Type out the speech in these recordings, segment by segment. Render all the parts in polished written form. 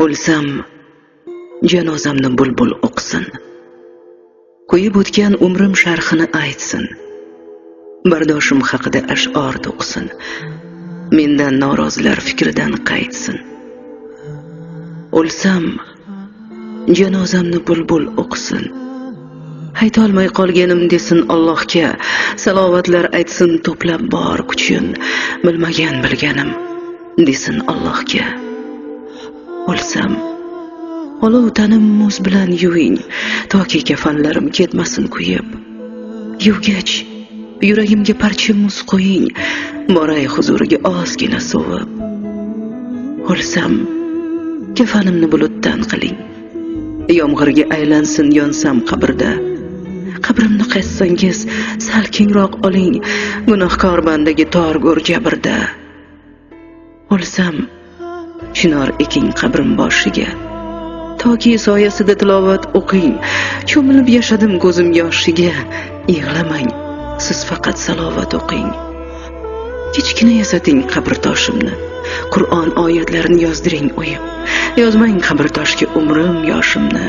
O'lsam, janozamni bulbul o'qsin. Qo'yib o'tgan umrim sharhini aytsin. Bardoshim haqida ash'or to'qsin. Mendan norozilar fikridan qaytsin. O'lsam, janozamni bulbul o'qsin. Haytolmay qolganim desin Allohga, salovatlar aytsin to'plab bor kuchin. Bilmagan bilganim desin Allohga. O'lsam, olov tanim muz bilan yuving, toki kafanlarim ketmasin kuyib. Yuvgach, yuragimga parcha muz qo'ying, boray huzuriga ozgina sovib. O'lsam, kafanimni bulutdan qiling, yomg'irga aylansin yonsam qabrda. Qabrimni qaytsangiz sal kengroq oling, gunohkor bandaga tor go'r jabrda. O'lsam, chinor eking qabrim boshiga, toki soyasida tilovat o'qing. Cho'milib yashadim ko'zim yoshiga, yig'lamang, siz faqat salovat o'qing. Kichkina yasating qabr toshimni, Qur'on oyatlarini yozdiring o'yib. Yozmang qabr toshga umrim yoshimni,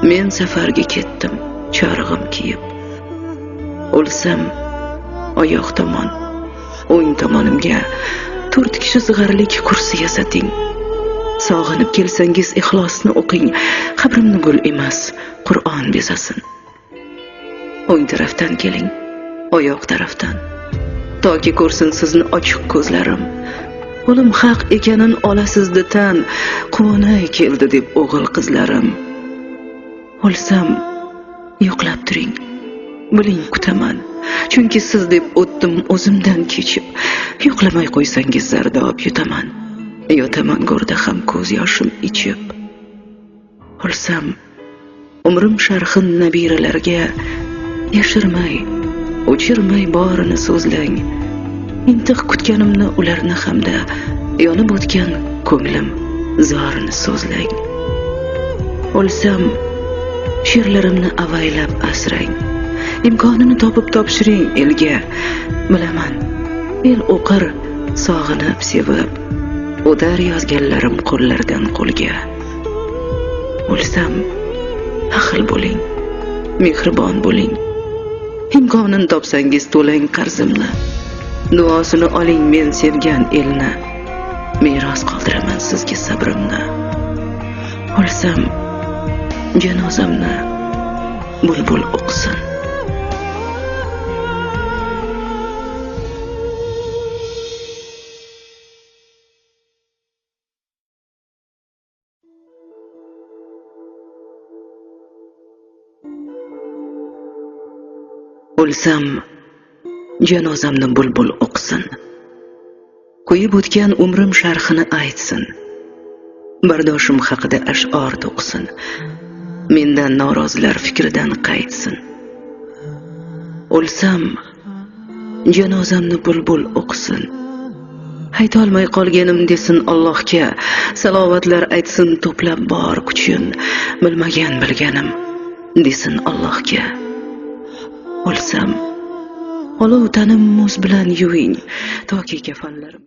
men safarga ketdim chorig'im kiyib. O'lsam, oyoq tomon, o'ng tomonimga 4 kishi sig'arlik kursi yasating. Sog'inib kelsangiz ixlosni o'qing, qabrimni gul emas, Qur'on bezasin. O'ng tarafdan keling, oyoq tarafdan, toki ko'rsin sizni ochiq ko'zlarim. O'lim haq ekanin olasizdi tan, quvonay keldi deb o'g'il qizlarim. O'lsam, yo'qlab turing, biling kutaman, chunki siz deb o'tdim o'zimdan kechib. Yo'qlamay qo'ysangiz zardob yutaman, yotaman go'rda ham ko'z yoshim ichib. O'lsam, umrim sharhin nabiralarga yashirmay, o'chirmay borini so'zlang. Intiq kutganimni ularni hamda yonib o'tgan ko'nglim zorini so'zlang. O'lsam, she'rlarimni avaylab asrang, imkonini topib topshiring elga. Bilaman, el o'qir sog'inib sevib, o'tar yozganlarim qo'llardan qo'lga. O'lsam, ahil bo'ling, mehribon bo'ling, imkonini topsangiz to'lang qarzimni. Duosini oling men sevgan elni, meros qoldiraman sizga sabrimni. O'lsam, janozamni bulbul o'qsin. O'lsam, janozamni bulbul o'qsin. Qo'yib o'tgan umrim sharhini aytsin. Bardoshim haqida ash'or to'qsin. Mendan norozilar fikridan qaytsin. O'lsam, janozamni bulbul o'qsin. Haytolmay qolganim desin Allohga, salovatlar aytsin to'plab bor kuchin. Bilmagan bilganim desin Allohga. O'lsam, olov tanim muz bilan yuving, toki kafanlarim